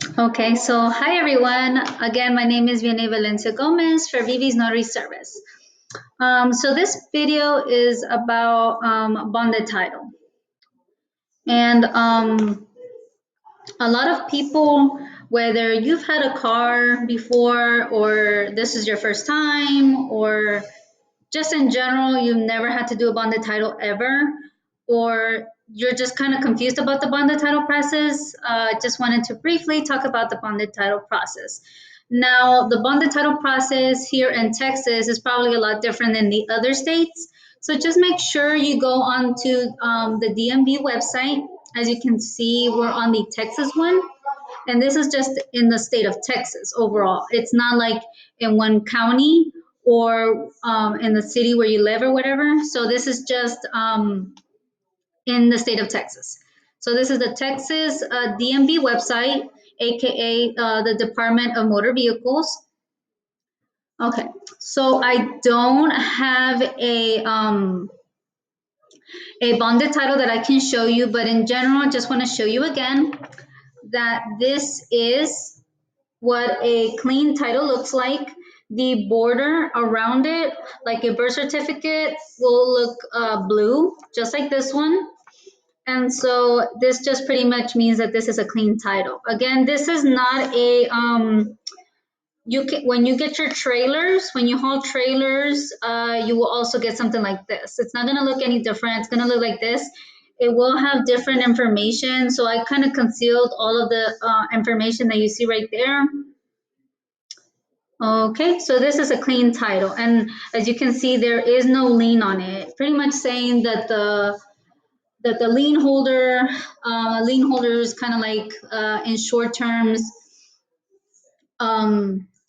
Okay, so hi everyone. Again, my name is Vianney Valencia Gomez for Vivi's Notary Service. So this video is about bonded title. And a lot of people, whether you've had a car before or this is your first time or just in general, you've never had to do a bonded title ever, or you're just kind of confused about the bonded title process, just wanted to briefly talk about the bonded title process. Now, the bonded title process here in Texas is probably a lot different than the other states. So just make sure you go on to the DMV website. As you can see, we're on the Texas one. And this is just in the state of Texas overall. It's not like in one county or in the city where you live or whatever. So this is just in the state of Texas. So this is the Texas DMV website, aka the Department of Motor Vehicles. Okay, so I don't have a bonded title that I can show you, but in general, I just want to show you again that this is what a clean title looks like. The border around it, like a birth certificate, will look blue, just like this one. And so this just pretty much means that this is a clean title. Again, this is not a you can, when you get your trailers, when you haul trailers, you will also get something like this. It's not going to look any different. It's going to look like this. It will have different information. So I kind of concealed all of the information that you see right there. Okay, so this is a clean title, and as you can see, there is no lien on it. Pretty much saying that the lien holder is kind of like in short terms,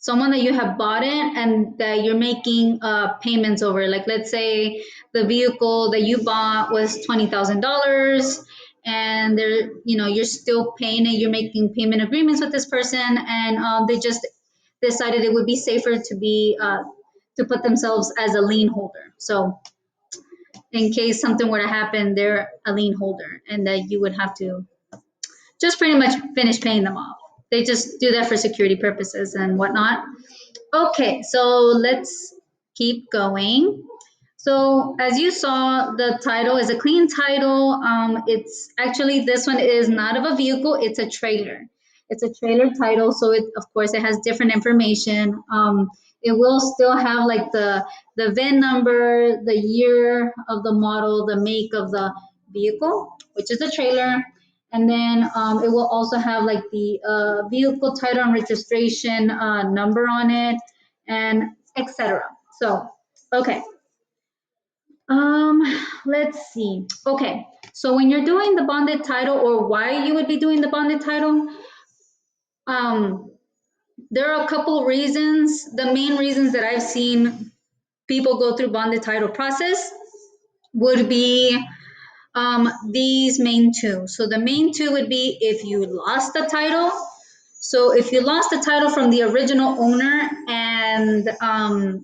someone that you have bought it and that you're making payments over. Like let's say the vehicle that you bought was $20,000, and they're you're still paying it. You're making payment agreements with this person, and they just decided it would be safer to put themselves as a lien holder. So in case something were to happen, they're a lien holder, and that you would have to just pretty much finish paying them off. They just do that for security purposes and whatnot. Okay, so let's keep going. So as you saw, the title is a clean title. It's actually, this one is not of a vehicle, it's a trailer. It's a trailer title, so of course it has different information. It will still have like the VIN number, the year of the model, the make of the vehicle, which is the trailer. And then it will also have like the vehicle title and registration number on it, and etc. So, okay. Um, let's see. Okay, so when you're doing the bonded title, or why you would be doing the bonded title, um, there are a couple reasons. The main reasons that I've seen people go through bonded title process would be these main two. So the main two would be if you lost the title. So if you lost the title from the original owner and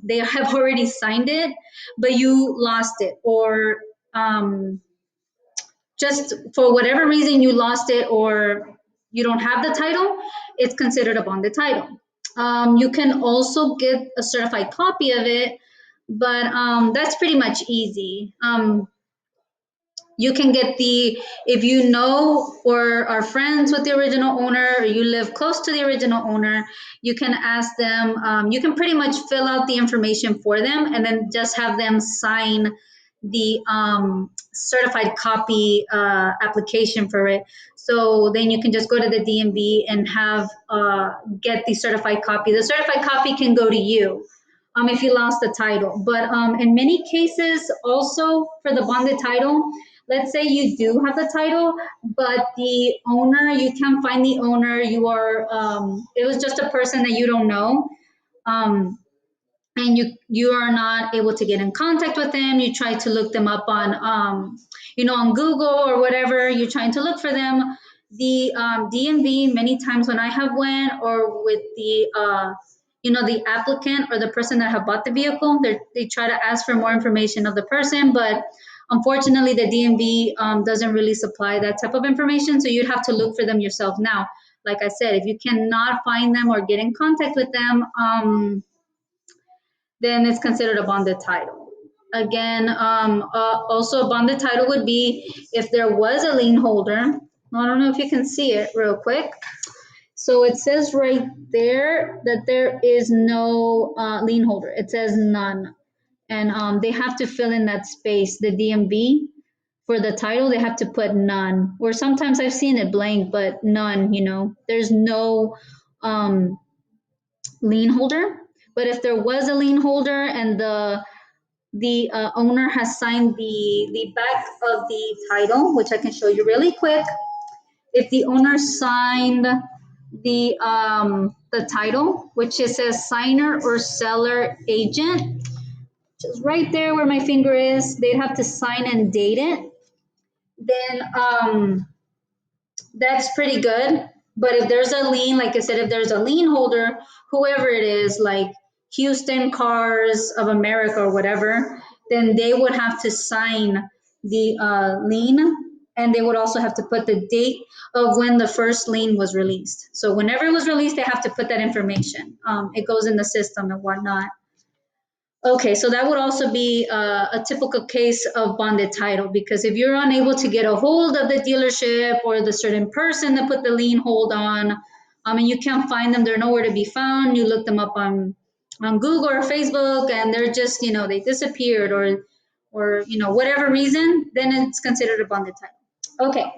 they have already signed it, but you lost it, or just for whatever reason you lost it or you don't have the title, it's considered a bonded title. You can also get a certified copy of it, but that's pretty much easy. You can get if you know or are friends with the original owner, or you live close to the original owner, you can ask them, you can pretty much fill out the information for them and then just have them sign the certified copy application for it. So then you can just go to the DMV and have get the certified copy. The certified copy can go to you if you lost the title. But in many cases, also for the bonded title, let's say you do have the title, but the owner, you can't find the owner. You are, it was just a person that you don't know. Um, and you are not able to get in contact with them. You try to look them up on on Google or whatever. You're trying to look for them. The DMV, many times when I have went, or with the the applicant or the person that have bought the vehicle, they try to ask for more information of the person, but unfortunately the DMV doesn't really supply that type of information, so you'd have to look for them yourself. Now, like I said, if you cannot find them or get in contact with them, then it's considered a bonded title. Again, also a bonded title would be if there was a lien holder. I don't know if you can see it real quick. So it says right there that there is no lien holder. It says none. And they have to fill in that space, the DMV. For the title, they have to put none. Or sometimes I've seen it blank, but none, there's no lien holder. But if there was a lien holder and the owner has signed the back of the title, which I can show you really quick. If the owner signed the title, which it says signer or seller agent, just right there where my finger is, they'd have to sign and date it. Then that's pretty good. But if there's a lien, like I said, if there's a lien holder, whoever it is, like Houston Cars of America or whatever, then they would have to sign the lien, and they would also have to put the date of when the first lien was released. So whenever it was released, they have to put that information. It goes in the system and whatnot. Okay, so that would also be a typical case of bonded title, because if you're unable to get a hold of the dealership or the certain person that put the lien hold on, and you can't find them, they're nowhere to be found. You look them up on Google or Facebook, and they're just they disappeared or whatever reason, then it's considered a bonded title. Okay,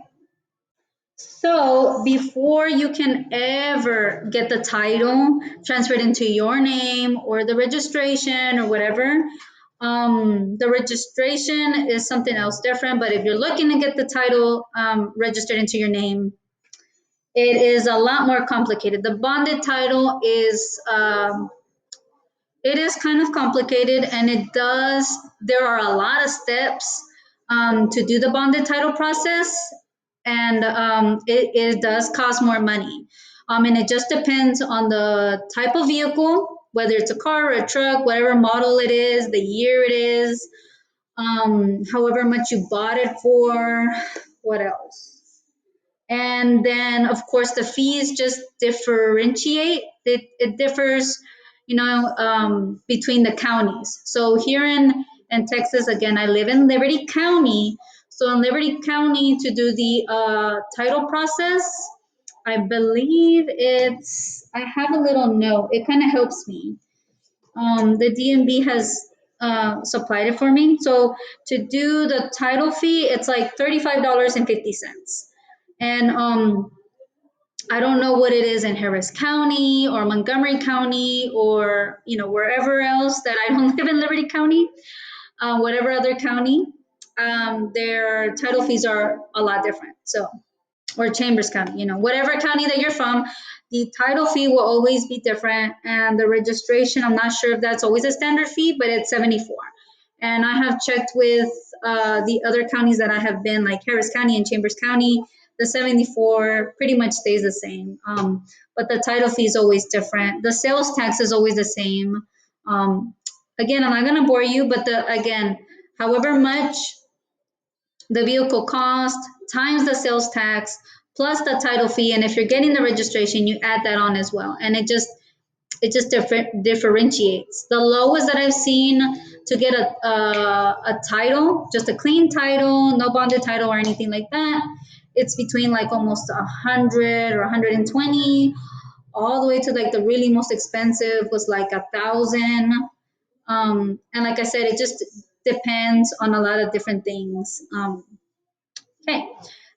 so before you can ever get the title transferred into your name or the registration or whatever, the registration is something else different. But if you're looking to get the title registered into your name, it is a lot more complicated. The bonded title is it is kind of complicated, and there are a lot of steps to do the bonded title process, and it does cost more money. And it just depends on the type of vehicle, whether it's a car or a truck, whatever model it is, the year it is, however much you bought it for, what else? And then, of course, the fees just differentiate. It differs, between the counties. So here in Texas, again, I live in Liberty County. So in Liberty County, to do the title process, I believe I have a little note. It kind of helps me. The DMV has supplied it for me. So to do the title fee, it's like $35.50. And I don't know what it is in Harris County or Montgomery County or wherever else that I don't live in Liberty County, whatever other county, their title fees are a lot different. So, or Chambers County, whatever county that you're from, the title fee will always be different, and the registration, I'm not sure if that's always a standard fee, but it's 74. And I have checked with the other counties that I have been, like Harris County and Chambers County. The 74 pretty much stays the same, but the title fee is always different. The sales tax is always the same. Again, I'm not going to bore you, but again, however much the vehicle cost times the sales tax plus the title fee, and if you're getting the registration, you add that on as well, and it just differentiates. The lowest that I've seen to get a title, just a clean title, no bonded title or anything like that, it's between like almost 100 or 120, all the way to like the really most expensive was like 1,000. And like I said, it just depends on a lot of different things. Okay,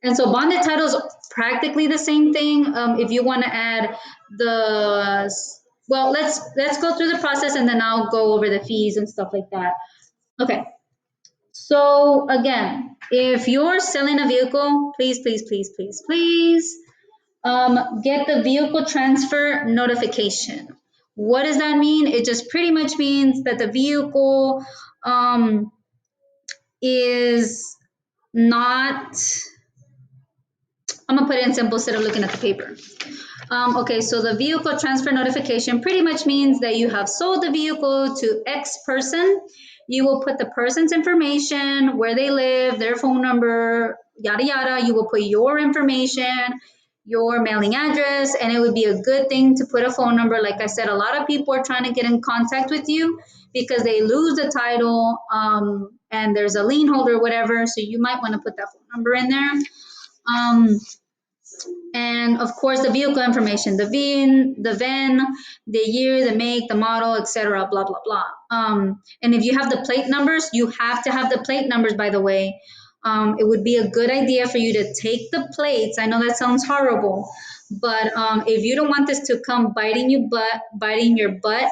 and so bonded title is practically the same thing. If you want to add let's go through the process, and then I'll go over the fees and stuff like that. Okay, so again, if you're selling a vehicle, please, please, please, please, please, get the vehicle transfer notification. What does that mean? It just pretty much means that the vehicle is not, I'm gonna put it in simple instead of looking at the paper. Okay, so the vehicle transfer notification pretty much means that you have sold the vehicle to X person. You will put the person's information, where they live, their phone number, yada yada. You will put your information, your mailing address, and it would be a good thing to put a phone number. Like I said, a lot of people are trying to get in contact with you because they lose the title, and there's a lien holder or whatever, so you might want to put that phone number in there. Um, and of course the vehicle information, the VIN, the year, the make, the model, etc., blah blah blah. And if you have the plate numbers, you have to have the plate numbers, by the way. It would be a good idea for you to take the plates. I know that sounds horrible, but if you don't want this to come biting your butt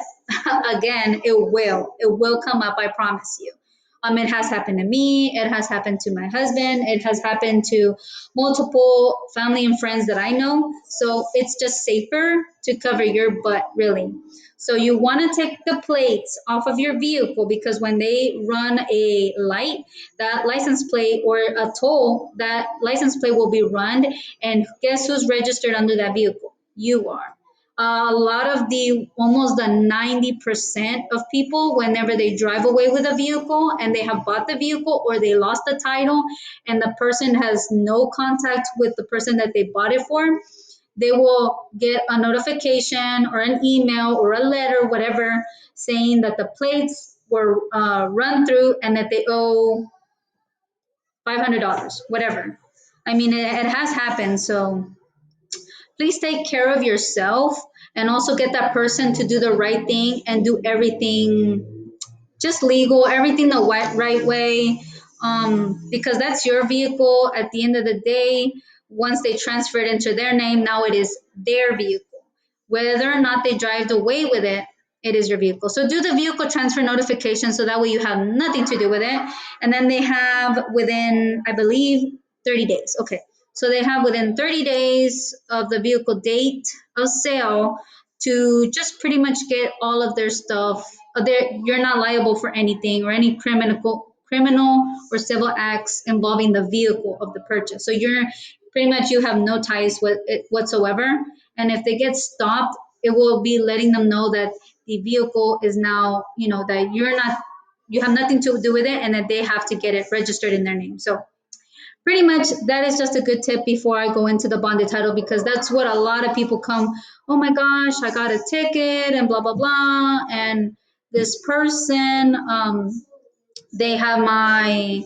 again, it will come up, I promise you. It has happened to me. It has happened to my husband. It has happened to multiple family and friends that I know. So it's just safer to cover your butt, really. So you want to take the plates off of your vehicle, because when they run a light, that license plate, or a toll, that license plate will be run. And guess who's registered under that vehicle? You are. A lot of almost the 90% of people, whenever they drive away with a vehicle and they have bought the vehicle or they lost the title and the person has no contact with the person that they bought it for, they will get a notification or an email or a letter, whatever, saying that the plates were run through and that they owe $500, whatever. It has happened. So please take care of yourself, and also get that person to do the right thing and do everything just legal, everything the right way, because that's your vehicle at the end of the day. Once they transfer it into their name, now it is their vehicle. Whether or not they drive away with it, it is your vehicle. So do the vehicle transfer notification, so that way you have nothing to do with it. And then they have within, I believe, 30 days. Okay. So they have within 30 days of the vehicle date of sale to just pretty much get all of their stuff. You're not liable for anything or any criminal or civil acts involving the vehicle of the purchase. So you're pretty much, you have no ties with it whatsoever. And if they get stopped, it will be letting them know that the vehicle is now, that you have nothing to do with it, and that they have to get it registered in their name. So pretty much that is just a good tip before I go into the bonded title, because that's what a lot of people come, oh my gosh, I got a ticket and blah blah blah, and this person, they have my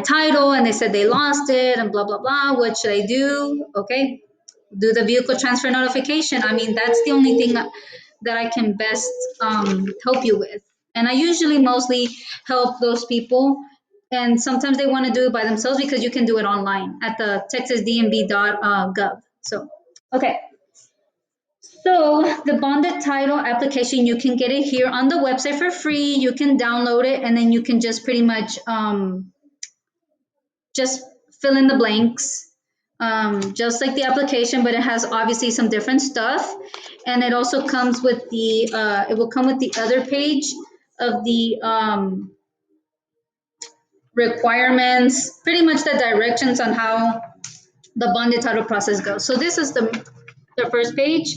title and they said they lost it and blah blah blah. What should I do? Okay, do the vehicle transfer notification. That's the only thing that I can best help you with. And I usually mostly help those people. And sometimes they want to do it by themselves, because you can do it online at the TXDMV.gov. So, okay. So the bonded title application, you can get it here on the website for free. You can download it, and then you can just pretty much just fill in the blanks, just like the application, but it has obviously some different stuff. And it also comes with it will come with the other page of the requirements, pretty much the directions on how the bonded title process goes. So this is the first page.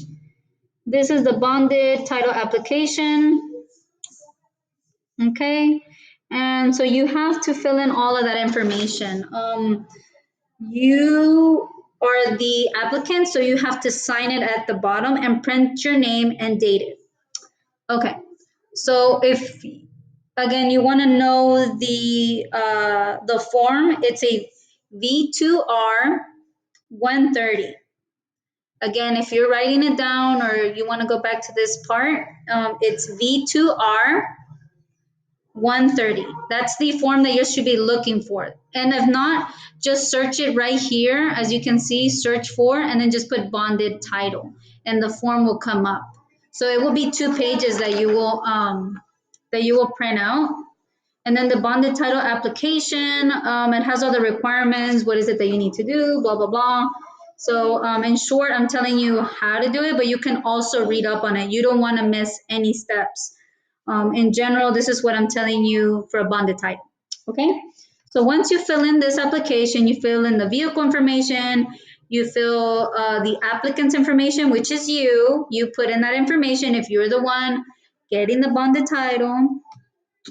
This is the bonded title application. Okay. And so you have to fill in all of that information. You are the applicant, so you have to sign it at the bottom and print your name and date it. Okay, so if again you want to know the form, it's a V2R 130. Again, if you're writing it down or you want to go back to this part, it's V2R 130. That's the form that you should be looking for. And if not, just search it right here. As you can see, search for, and then just put bonded title, and the form will come up. So it will be 2 pages that you will print out. And then the bonded title application, it has all the requirements. What is it that you need to do? Blah, blah, blah. So in short, I'm telling you how to do it, but you can also read up on it. You don't want to miss any steps. In general, this is what I'm telling you for a bonded title. Okay, so once you fill in this application, you fill in the vehicle information, you fill the applicant's information, which is you put in that information if you're the one getting the bonded title.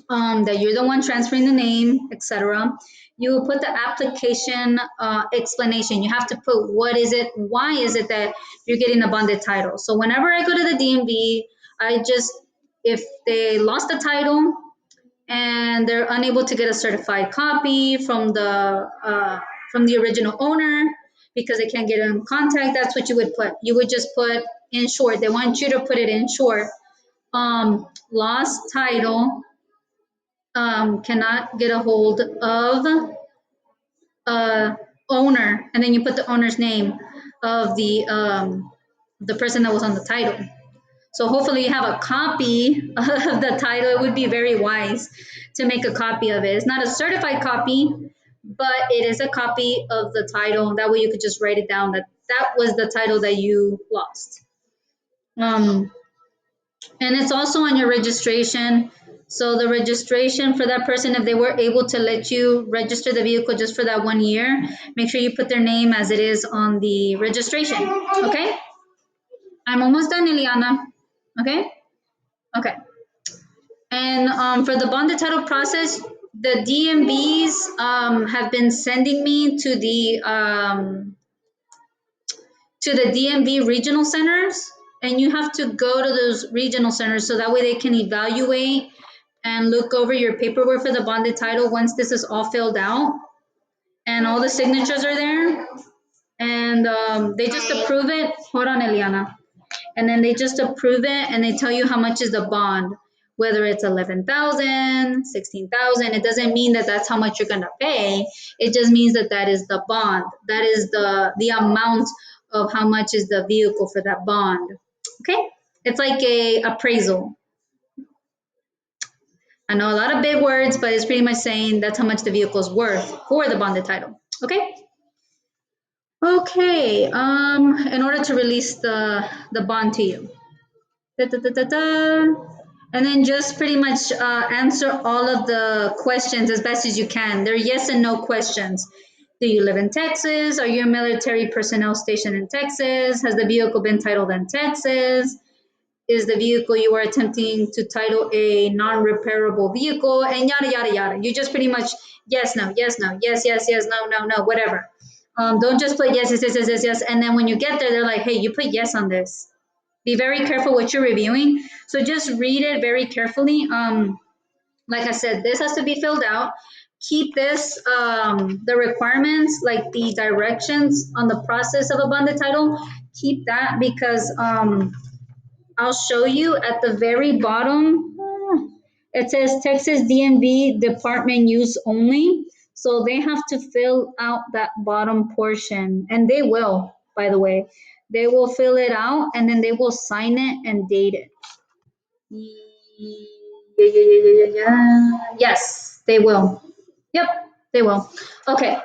that you're the one transferring the name, etc. You will put the application explanation. You have to put what is it, why is it that you're getting a bonded title. So whenever I go to the DMV, I just, if they lost the title and they're unable to get a certified copy from the original owner because they can't get in contact, that's what you would put. You would just put in short. They want you to put it in short. Lost title, cannot get a hold of owner, and then you put the owner's name of the person that was on the title. So hopefully you have a copy of the title. It would be very wise to make a copy of it. It's not a certified copy, but it is a copy of the title. That way you could just write it down that that was the title that you lost. Um, and it's also on your registration. So the registration for that person, if they were able to let you register the vehicle just for that 1 year, make sure you put their name as it is on the registration. Okay? I'm almost done, Eliana. Okay? Okay. And for the bonded title process, the DMVs have been sending me to the DMV regional centers, and you have to go to those regional centers so that way they can evaluate and look over your paperwork for the bonded title once this is all filled out and all the signatures are there. And they just approve it. Hold on, Eliana. And then they just approve it and they tell you how much is the bond, whether it's 11,000, 16,000. It doesn't mean that that's how much you're going to pay. It just means that that is the bond. That is the amount of how much is the vehicle for that bond. Okay? It's like a appraisal. I know a lot of big words, but it's pretty much saying that's how much the vehicle is worth for the bonded title. Okay? Okay. In order to release the bond to you. Da, da, da, da, da. And then just pretty much answer all of the questions as best as you can. They're yes and no questions. Do you live in Texas? Are you a military personnel stationed in Texas? Has the vehicle been titled in Texas? Is the vehicle you are attempting to title a non-repairable vehicle? And yada, yada, yada. You just pretty much yes, no, yes, no, yes, yes, yes, no, no, no, whatever. Don't just put yes, yes, yes, yes, yes, yes. And then when you get there, they're like, hey, you put yes on this. Be very careful what you're reviewing. So just read it very carefully. Like I said, this has to be filled out. Keep this, the requirements, like the directions on the process of a bonded title. Keep that because I'll show you at the very bottom. It says Texas DMV department use only. So they have to fill out that bottom portion, and they will, by the way. They will fill it out and then they will sign it and date it. Yeah, yeah, yeah, yeah, yeah. Yes, they will. Yep, they will. Okay,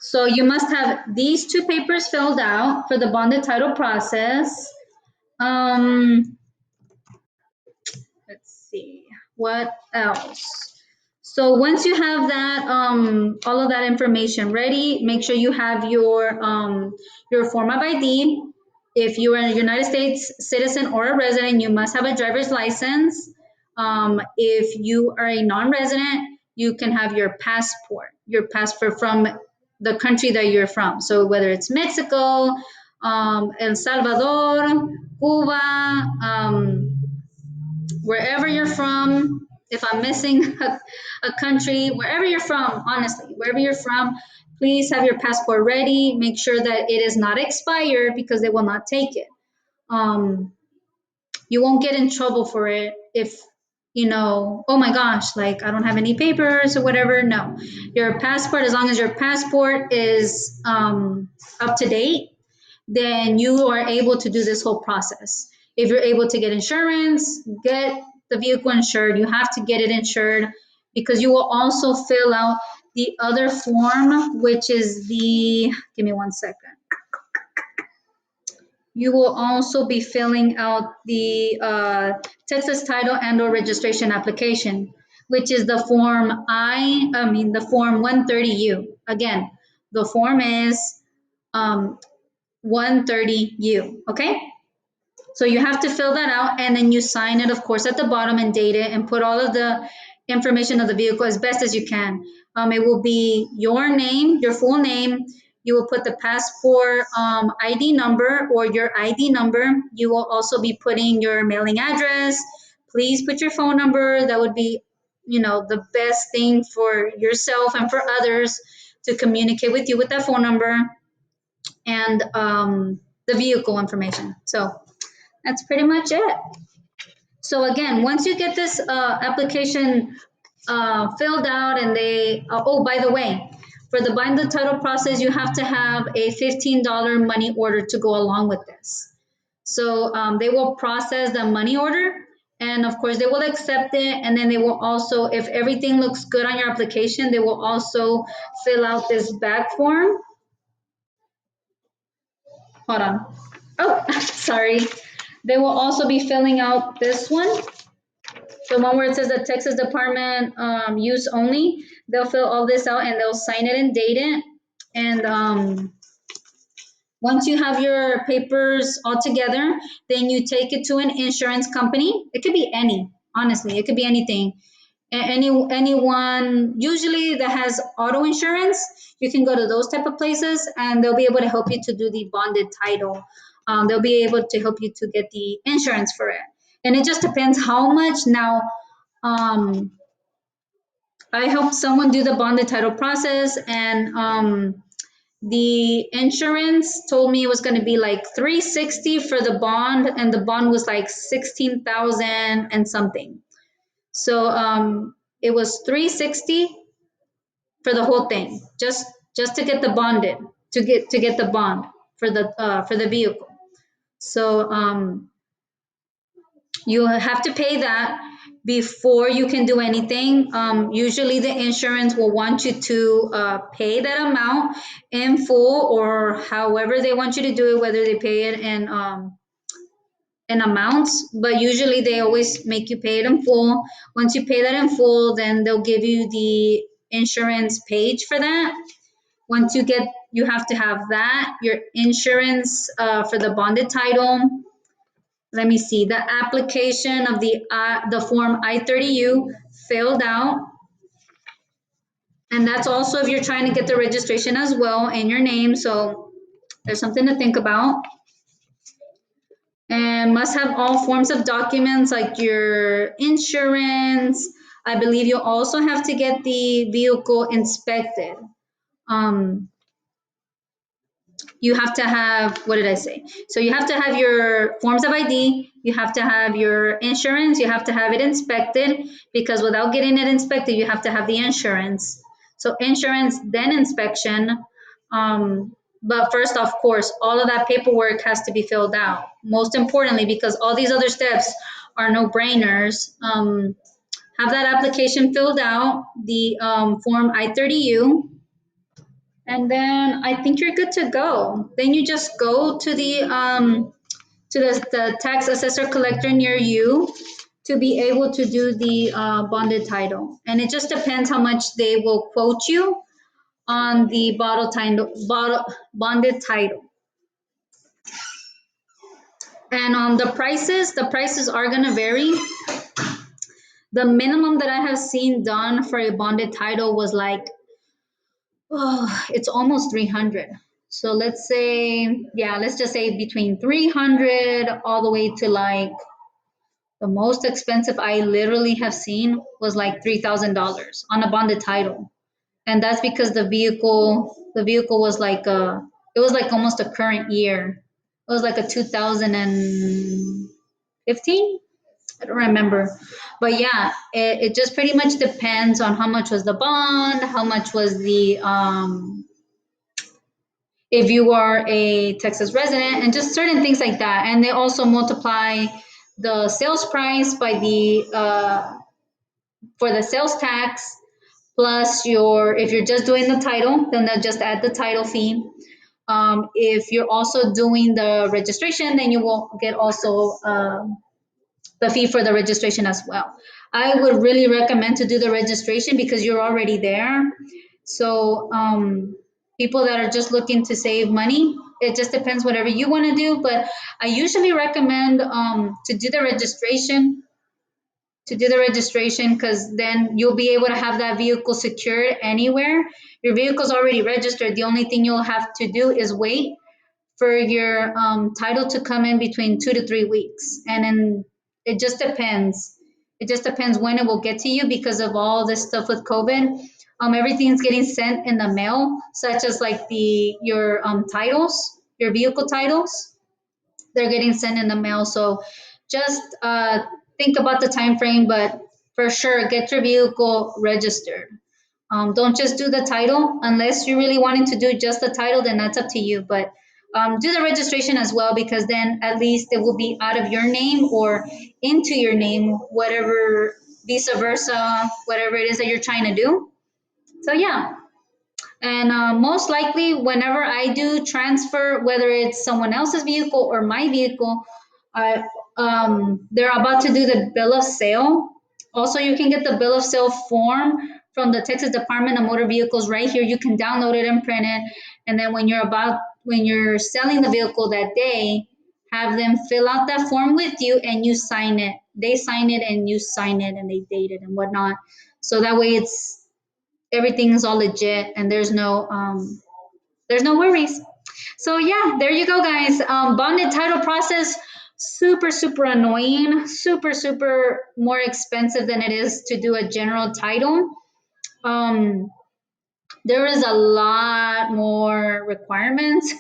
so you must have these two papers filled out for the bonded title process. Um, let's see, what else? So once you have that, all of that information ready, make sure you have your form of ID. If you are a United States citizen or a resident, you must have a driver's license. If you are a non-resident, you can have your passport from the country that you're from. So whether it's Mexico, El Salvador, Cuba, wherever you're from. If I'm missing a country, wherever you're from, honestly, wherever you're from, please have your passport ready. Make sure that it is not expired because they will not take it. Um, you won't get in trouble for it if oh my gosh, like I don't have any papers or whatever. No, your passport, as long as your passport is up to date, then you are able to do this whole process. If you're able to get insurance, get the vehicle insured. You have to get it insured because you will also fill out the other form, which is give me 1 second. You will also be filling out the Texas title and or registration application, which is the the form 130U. Again, the form is 130U, okay? So you have to fill that out and then you sign it, of course, at the bottom and date it and put all of information of the vehicle as best as you can. It will be your name, your full name. You will put the passport ID number or your ID number. You will also be putting your mailing address. Please put your phone number. That would be, the best thing for yourself and for others to communicate with you with that phone number and the vehicle information. So that's pretty much it. So again, once you get this application filled out and oh, by the way, for the bind the title process, you have to have a $15 money order to go along with this. So they will process the money order and of course they will accept it. And then they will also, if everything looks good on your application, they will also fill out this back form. Hold on. Oh, sorry. They will also be filling out this one. The one where it says the Texas Department use only. They'll fill all this out and they'll sign it and date it. And once you have your papers all together, then you take it to an insurance company. It could be any, honestly, it could be anything. Anyone usually that has auto insurance, you can go to those type of places and they'll be able to help you to do the bonded title. They'll be able to help you to get the insurance for it. And it just depends how much. Now, I helped someone do the bonded title process, and the insurance told me it was going to be like 360 for the bond, and the bond was like 16,000 and something. So it was 360 for the whole thing, just to get the bonded, to get the bond for the vehicle. So you have to pay that before you can do anything. Usually the insurance will want you to pay that amount in full or however they want you to do it, whether they pay it in amounts, but usually they always make you pay it in full. Once you pay that in full, then they'll give you the insurance page for that. Once you have to have that, your insurance for the bonded title. Let me see, the application of the form I-30U filled out. And that's also if you're trying to get the registration as well in your name. So there's something to think about. And must have all forms of documents like your insurance. I believe you also have to get the vehicle inspected. You have to have, what did I say? So you have to have your forms of ID, you have to have your insurance, you have to have it inspected, because without getting it inspected, you have to have the insurance. So insurance, then inspection. But first, of course, all of that paperwork has to be filled out. Most importantly, because all these other steps are no-brainers. Have that application filled out, the form I-30U, and then I think you're good to go. Then you just go to the tax assessor collector near you to be able to do the bonded title. And it just depends how much they will quote you on the bonded title. And the prices are going to vary. The minimum that I have seen done for a bonded title was like, oh, it's almost 300. So let's just say between 300 all the way to like the most expensive I literally have seen was like $3,000 on a bonded title. And that's because the vehicle was like it was like almost a current year. It was like a 2015. I don't remember. But yeah, it just pretty much depends on how much was the bond, how much was the if you are a Texas resident, and just certain things like that. And they also multiply the sales price by the for the sales tax plus if you're just doing the title, then they'll just add the title fee. If you're also doing the registration, then you will get also the fee for the registration as well. I would really recommend to do the registration because you're already there. So people that are just looking to save money, it just depends whatever you want to do. But I usually recommend to do the registration to do the registration, because then you'll be able to have that vehicle secured anywhere. Your vehicle's already registered. The only thing you'll have to do is wait for your title to come in between 2 to 3 weeks. And then it just depends. It just depends when it will get to you because of all this stuff with COVID. Everything's getting sent in the mail, such as like your titles, your vehicle titles. They're getting sent in the mail. So just think about the time frame, but for sure, get your vehicle registered. Don't just do the title unless you're really wanting to do just the title, then that's up to you. But do the registration as well, because then at least it will be out of your name or into your name, whatever, vice versa, whatever it is that you're trying to do. So, yeah. And most likely, whenever I do transfer, whether it's someone else's vehicle or my vehicle, I, they're about to do the bill of sale. Also, you can get the bill of sale form from the Texas Department of Motor Vehicles right here. You can download it and print it. And then when you're selling the vehicle that day, have them fill out that form with you and you sign it. They sign it and you sign it and they date it and whatnot. So that way it's everything is all legit and there's no worries. So yeah, there you go, guys. Bonded title process, super annoying, super more expensive than it is to do a general title. um there is a lot more requirements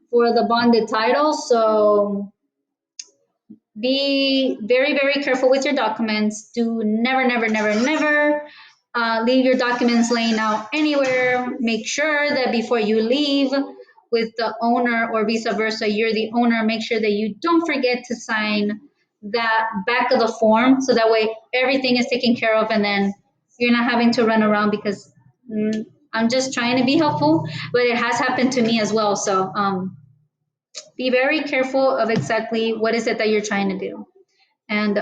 for the bonded title, so be very careful with your documents. Do never leave your documents laying out anywhere. Make sure that before you leave with the owner or vice versa, you're the owner, make sure that you don't forget to sign that back of the form, so that way everything is taken care of and then you're not having to run around, because I'm just trying to be helpful, but it has happened to me as well. So be very careful of exactly what is it that you're trying to do. And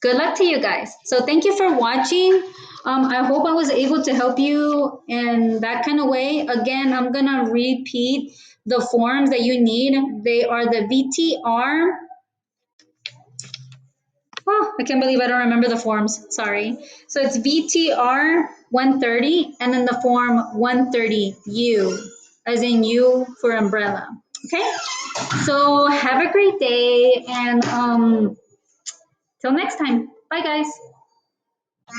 good luck to you guys. So thank you for watching. I hope I was able to help you in that kind of way. Again, I'm gonna repeat the forms that you need. They are the VTR. Oh, I can't believe I don't remember the forms. Sorry. So it's VTR 130 and then the form 130U, as in U for umbrella. Okay. So have a great day and till next time. Bye, guys.